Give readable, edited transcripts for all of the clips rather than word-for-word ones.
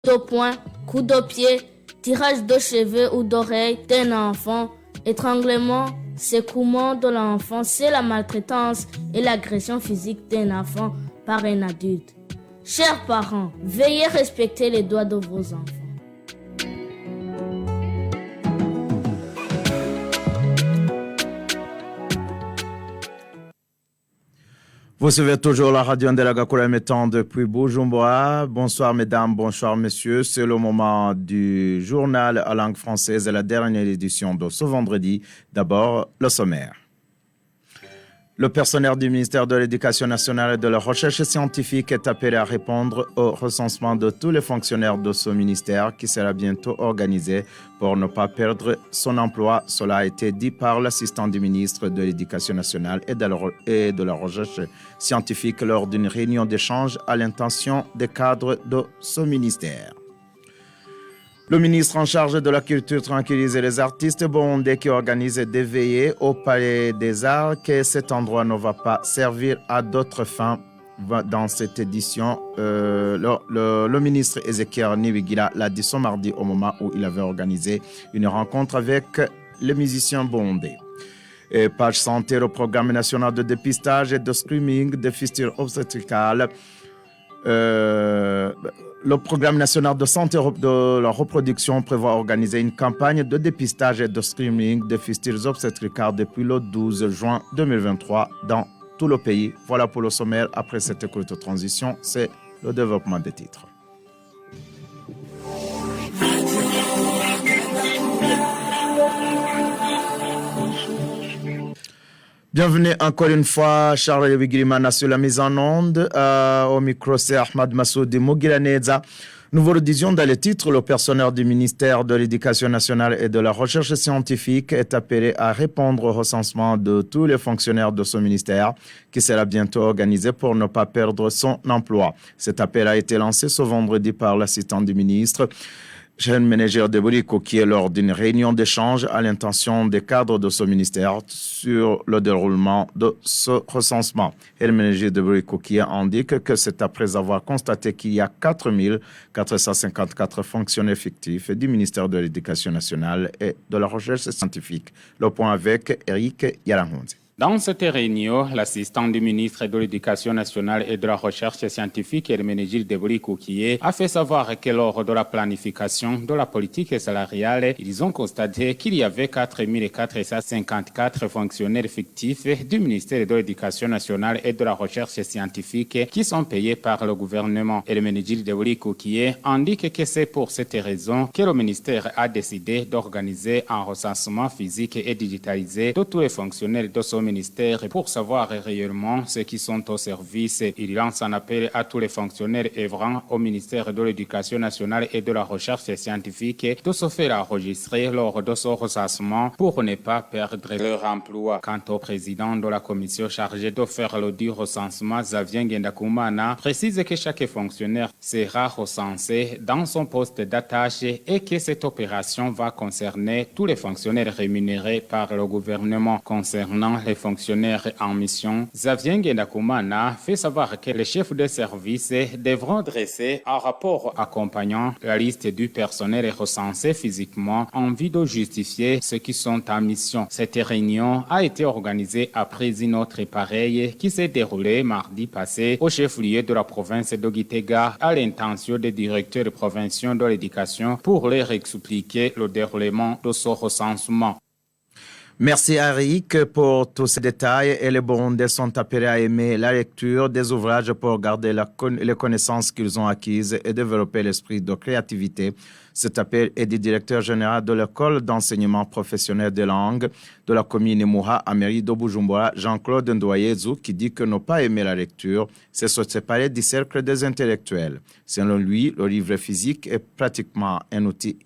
de poing, coup de pied, tirage de cheveux ou d'oreilles d'un enfant, étranglement, secouement de l'enfant, c'est la maltraitance et l'agression physique d'un enfant par un adulte. Chers parents, veillez à respecter les droits de vos enfants. Vous suivez toujours la radio Ndelagakura émettant depuis Bujumbura. Bonsoir mesdames, bonsoir messieurs. C'est le moment du journal à langue française et la dernière édition de ce vendredi. D'abord, le sommaire. Le personnel du ministère de l'Éducation nationale et de la recherche scientifique est appelé à répondre au recensement de tous les fonctionnaires de ce ministère qui sera bientôt organisé pour ne pas perdre son emploi. Cela a été dit par l'assistant du ministre de l'Éducation nationale et de la recherche scientifique lors d'une réunion d'échange à l'intention des cadres de ce ministère. Le ministre en charge de la culture tranquillise les artistes burundais qui organisent des veillées au Palais des Arts que cet endroit ne va pas servir à d'autres fins. Dans cette édition, le ministre Ezekiel Nibigira l'a dit ce mardi au moment où il avait organisé une rencontre avec les musiciens burundais. Et page santé, le programme national de dépistage et de screening des fistules obstétricales. Le programme national de santé de la reproduction prévoit organiser une campagne de dépistage et de screening des fistules obstétricales depuis le 12 juin 2023 dans tout le pays. Voilà pour le sommaire. Après cette courte transition, c'est le développement des titres. Bienvenue encore une fois, Charles Bigrimana sur la mise en onde. Au micro, c'est Ahmad Massoudi Mogiraneza. Nous vous le disions dans les titres, le personnel du ministère de l'Éducation nationale et de la recherche scientifique est appelé à répondre au recensement de tous les fonctionnaires de ce ministère qui sera bientôt organisé pour ne pas perdre son emploi. Cet appel a été lancé ce vendredi par l'assistant du ministre, Jeune Ménégère de Bouriko, qui est lors d'une réunion d'échange à l'intention des cadres de ce ministère sur le déroulement de ce recensement. Jeune Ménégère de Bouriko qui indique que c'est après avoir constaté qu'il y a 4 454 fonctionnaires fictifs du ministère de l'Éducation nationale et de la recherche scientifique. Le point avec Eric Yarahonzi. Dans cette réunion, l'assistant du ministre de l'Éducation nationale et de la recherche scientifique, Herménégilde Deboury-Koukié, a fait savoir que lors de la planification de la politique salariale, ils ont constaté qu'il y avait 4 454 fonctionnaires fictifs du ministère de l'Éducation nationale et de la recherche scientifique qui sont payés par le gouvernement. Herménégilde Deboury-Koukié indique que c'est pour cette raison que le ministère a décidé d'organiser un recensement physique et digitalisé de tous les fonctionnaires de son ministère pour savoir réellement ceux qui sont au service. Il lance un appel à tous les fonctionnaires œuvrant au ministère de l'Éducation nationale et de la recherche scientifique de se faire enregistrer lors de ce recensement pour ne pas perdre leur emploi. Quant au président de la commission chargée de faire le dit recensement, Xavier Ngendakumana, précise que chaque fonctionnaire sera recensé dans son poste d'attache et que cette opération va concerner tous les fonctionnaires rémunérés par le gouvernement. Concernant les fonctionnaires en mission, Xavier Ngendakumana fait savoir que les chefs de service devront dresser un rapport accompagnant la liste du personnel recensé physiquement en vue de justifier ceux qui sont en mission. Cette réunion a été organisée après une autre pareille qui s'est déroulée mardi passé au chef-lieu de la province de Gitega à l'intention des directeurs provinciaux de l'éducation pour leur expliquer le déroulement de ce recensement. Merci Eric pour tous ces détails et les Burundais sont appelés à aimer la lecture des ouvrages pour garder les connaissances qu'ils ont acquises et développer l'esprit de créativité. Cet appel est du directeur général de l'école d'enseignement professionnel des langues de la commune Mouha à mairie de Bujumbura, Jean-Claude Ndoyezou, qui dit que ne pas aimer la lecture, c'est se séparer du cercle des intellectuels. Selon lui, le livre physique est pratiquement un outil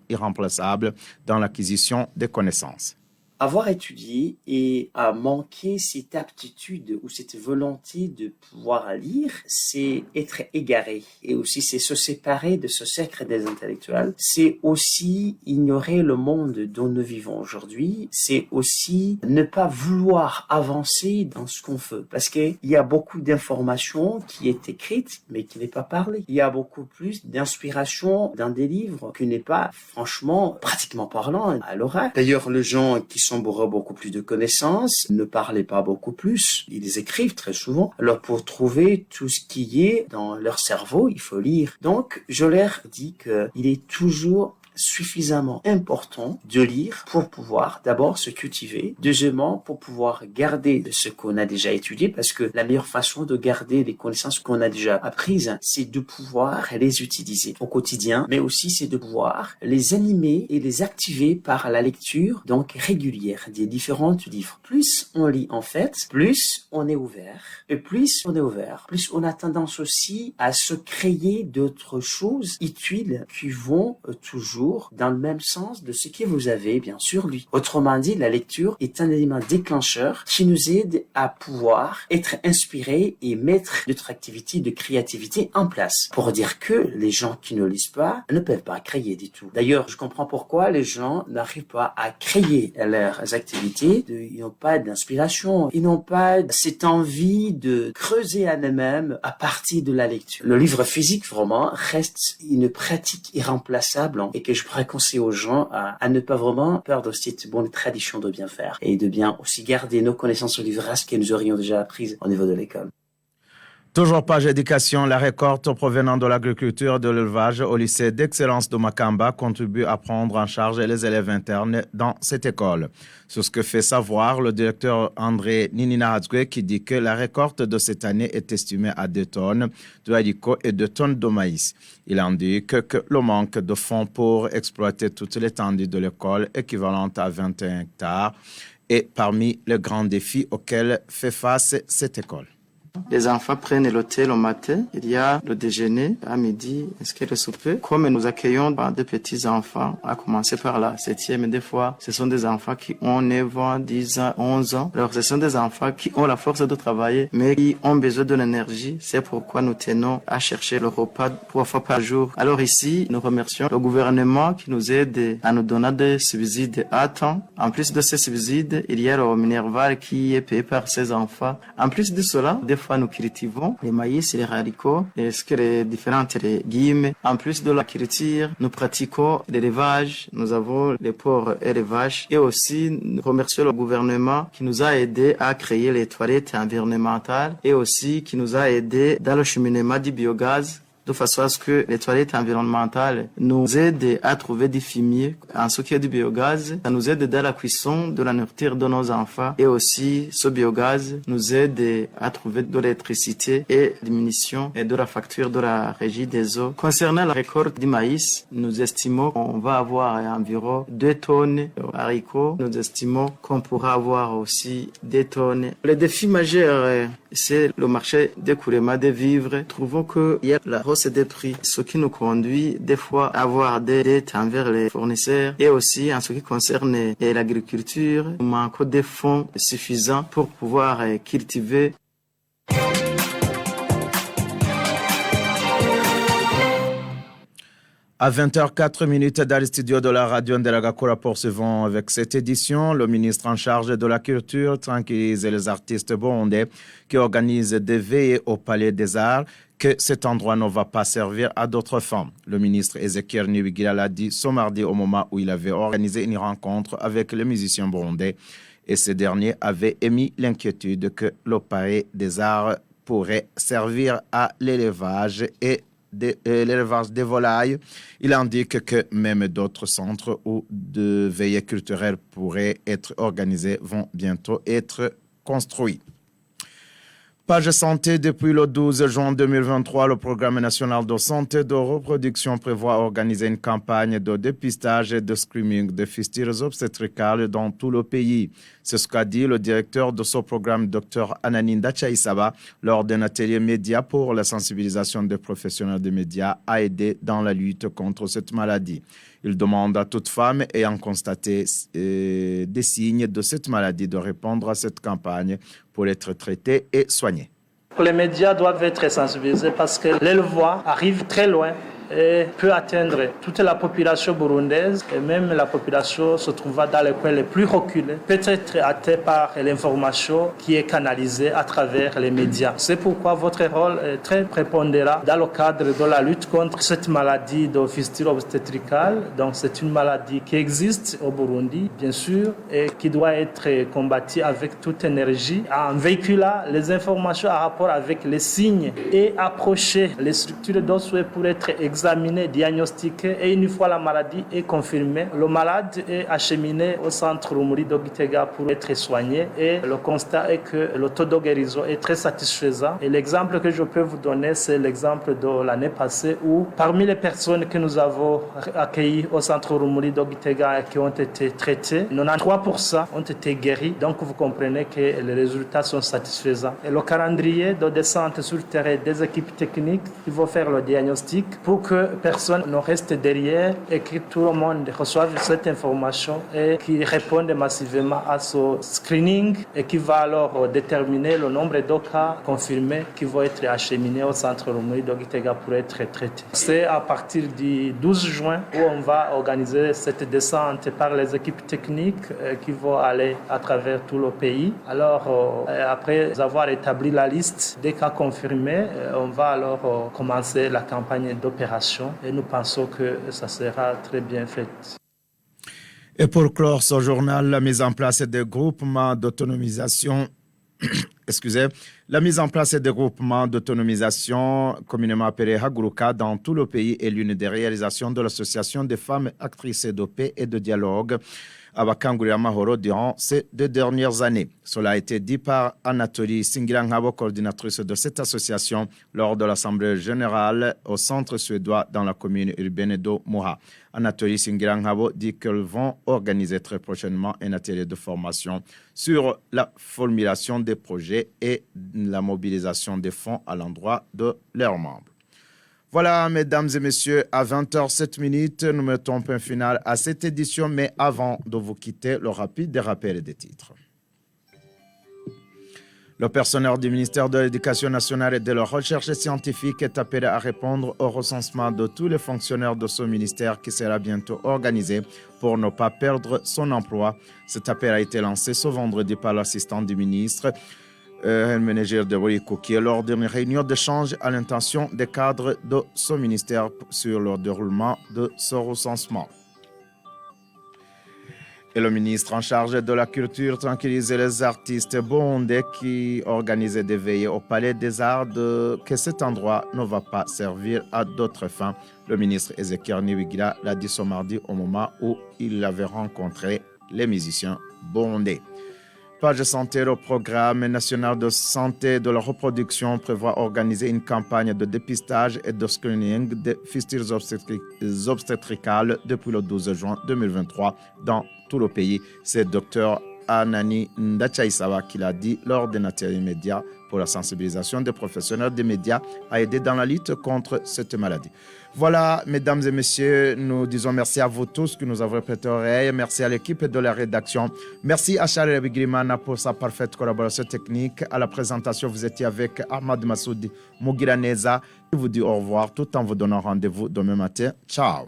irremplaçable dans l'acquisition des connaissances. avoir étudié et à manquer cette aptitude ou cette volonté de pouvoir lire, c'est être égaré. Et aussi, c'est se séparer de ce cercle des intellectuels. C'est aussi ignorer le monde dont nous vivons aujourd'hui. C'est aussi ne pas vouloir avancer dans ce qu'on fait. Parce qu'il y a beaucoup d'informations qui est écrite, mais qui n'est pas parlée. Il y a beaucoup plus d'inspiration dans des livres qui n'est pas, franchement, pratiquement parlant, à l'oral. D'ailleurs, les gens qui sont beaucoup plus de connaissances ne parlaient pas beaucoup plus. Ils écrivent très souvent. Alors, pour trouver tout ce qui est dans leur cerveau, il faut lire. Donc, je leur dis qu'il est toujours suffisamment important de lire pour pouvoir d'abord se cultiver, deuxièmement pour pouvoir garder ce qu'on a déjà étudié, parce que la meilleure façon de garder les connaissances qu'on a déjà apprises, c'est de pouvoir les utiliser au quotidien, mais aussi c'est de pouvoir les animer et les activer par la lecture donc régulière des différents livres. Plus on lit en fait, plus on est ouvert, et plus on est ouvert, plus on a tendance aussi à se créer d'autres choses utiles qui vont toujours dans le même sens de ce que vous avez bien sûr lu. Autrement dit, la lecture est un élément déclencheur qui nous aide à pouvoir être inspiré et mettre notre activité de créativité en place. Pour dire que les gens qui ne lisent pas ne peuvent pas créer du tout. D'ailleurs, je comprends pourquoi les gens n'arrivent pas à créer leurs activités. Ils n'ont pas d'inspiration. Ils n'ont pas cette envie de creuser à eux-mêmes à partir de la lecture. Le livre physique, vraiment, reste une pratique irremplaçable et que je pourrais conseiller aux gens à ne pas vraiment perdre cette bonne tradition de bien faire et de bien aussi garder nos connaissances livresques que nous aurions déjà apprises au niveau de l'école. Toujours page éducation, la récolte provenant de l'agriculture et de l'élevage au lycée d'excellence de Makamba contribue à prendre en charge les élèves internes dans cette école. C'est ce que fait savoir le directeur André Ninina-Hadzwe qui dit que la récolte de cette année est estimée à 2 tonnes de haricots et 2 tonnes de maïs. Il indique que le manque de fonds pour exploiter toute l'étendue de l'école équivalente à 21 hectares est parmi les grands défis auxquels fait face cette école. Les enfants prennent l'hôtel au matin, il y a le déjeuner à midi, est-ce que le souper. Comme nous accueillons des petits enfants, à commencer par la 7e, des fois, ce sont des enfants qui ont 9 ans, 10 ans, 11 ans. Alors, ce sont des enfants qui ont la force de travailler, mais qui ont besoin de l'énergie. C'est pourquoi nous tenons à chercher le repas 3 fois par jour. Alors ici, nous remercions le gouvernement qui nous aide à nous donner des subsides à temps. En plus de ces subsides, il y a le minerval qui est payé par ces enfants. En plus de cela, des fois, nous cultivons les maïs et les haricots, et ce que les différentes légumes. En plus de la culture, nous pratiquons l'élevage. Nous avons les porcs et les vaches. Et aussi, nous remercions le gouvernement qui nous a aidés à créer les toilettes environnementales et aussi qui nous a aidés dans le cheminement du biogaz, de façon à ce que les toilettes environnementales nous aident à trouver des fumiers. En ce qui est du biogaz, ça nous aide dans la cuisson de la nourriture de nos enfants. Et aussi, ce biogaz nous aide à trouver de l'électricité et diminution de la facture de la régie des eaux. Concernant la récolte du maïs, nous estimons qu'on va avoir environ 2 tonnes de haricots. Nous estimons qu'on pourra avoir aussi 2 tonnes. Le défi majeur, c'est le marché d'écoulement des vivres. Trouvons qu'il y a la hausse des prix, ce qui nous conduit des fois à avoir des dettes envers les fournisseurs. Et aussi, en ce qui concerne l'agriculture, nous manquons de fonds suffisants pour pouvoir cultiver. À 20h04 dans le studio de la radio Ndelagakura, poursuivons avec cette édition. Le ministre en charge de la culture tranquillise les artistes burundais qui organisent des veillées au Palais des Arts que cet endroit ne va pas servir à d'autres fins. Le ministre Ezekiel Niwigila l'a dit ce mardi au moment où il avait organisé une rencontre avec les musiciens burundais et ces derniers avaient émis l'inquiétude que le Palais des Arts pourrait servir à l'élevage et l'élevage des volailles. Il indique que même d'autres centres où de veillées culturelles pourraient être organisées vont bientôt être construits. Page santé, depuis le 12 juin 2023, le Programme national de santé de reproduction prévoit organiser une campagne de dépistage et de screening des fistules obstétricales dans tout le pays. C'est ce qu'a dit le directeur de ce programme, Dr Anani Ndachaïsaba, lors d'un atelier média pour la sensibilisation des professionnels des médias à aider dans la lutte contre cette maladie. Il demande à toute femme ayant constaté des signes de cette maladie de répondre à cette campagne pour être traitée et soignée. Les médias doivent être sensibilisés parce que leur voix arrive très loin et peut atteindre toute la population burundaise et même la population se trouvant dans les coins les plus reculés peut être atteinte par l'information qui est canalisée à travers les médias. C'est pourquoi votre rôle est très prépondérant dans le cadre de la lutte contre cette maladie de fistule obstétricale. Donc c'est une maladie qui existe au Burundi, bien sûr, et qui doit être combattue avec toute énergie en véhiculant les informations en rapport avec les signes et approcher les structures d'os pour être examiné, diagnostiqué, et une fois la maladie est confirmée, le malade est acheminé au centre Rumuri de Gitega pour être soigné, et le constat est que le taux de guérison est très satisfaisant. Et l'exemple que je peux vous donner, c'est l'exemple de l'année passée où parmi les personnes que nous avons accueillies au centre Rumuri de Gitega et qui ont été traitées, 93% ont été guéris. Donc vous comprenez que les résultats sont satisfaisants. Et le calendrier de descente sur le terrain des équipes techniques qui vont faire le diagnostic pour que personne ne reste derrière et que tout le monde reçoive cette information et qui réponde massivement à ce screening et qui va alors déterminer le nombre de cas confirmés qui vont être acheminés au centre Rumuri de Gitega pour être traités. C'est à partir du 12 juin où on va organiser cette descente par les équipes techniques qui vont aller à travers tout le pays. Alors, après avoir établi la liste des cas confirmés, on va alors commencer la campagne d'opération et nous pensons que ça sera très bien fait. Et pour clore ce journal, la mise en place des groupements d'autonomisation communément appelés Haguruka dans tout le pays est l'une des réalisations de l'association des femmes actrices de paix et de dialogue à Bakangurira Mahoro durant ces 2 dernières années. Cela a été dit par Anatoly Singiranghabo, coordinatrice de cette association, lors de l'Assemblée générale au centre suédois dans la commune urbaine de Muha. Anatoly Singiranghabo dit qu'elles vont organiser très prochainement un atelier de formation sur la formulation des projets et la mobilisation des fonds à l'endroit de leurs membres. Voilà, mesdames et messieurs, à 20h07, nous mettons un point final à cette édition, mais avant de vous quitter, le rapide des rappels des titres. Le personnel du ministère de l'Éducation nationale et de la recherche scientifique est appelé à répondre au recensement de tous les fonctionnaires de ce ministère qui sera bientôt organisé pour ne pas perdre son emploi. Cet appel a été lancé ce vendredi par l'assistant du ministre, Hermenegilde Debori Koukie, lors d'une réunion d'échange à l'intention des cadres de ce ministère sur le déroulement de ce recensement. Et le ministre en charge de la culture tranquillisait les artistes burundais qui organisaient des veillées au Palais des Arts que cet endroit ne va pas servir à d'autres fins. Le ministre Ezekiel Niwigira l'a dit ce mardi au moment où il avait rencontré les musiciens burundais. Page santé, le programme national de santé de la reproduction prévoit organiser une campagne de dépistage et de screening des fistules obstétricales depuis le 12 juin 2023 dans tout le pays. C'est Dr Anani Ndachaïsaba qui l'a dit lors d'un atelier média pour la sensibilisation des professionnels des médias à aider dans la lutte contre cette maladie. Voilà, mesdames et messieurs, nous disons merci à vous tous qui nous avez prêté oreille. Merci à l'équipe de la rédaction. Merci à Charles Bigrimana pour sa parfaite collaboration technique. À la présentation, vous étiez avec Ahmad Massoudi Mugiraneza. Je vous dis au revoir tout en vous donnant rendez-vous demain matin. Ciao.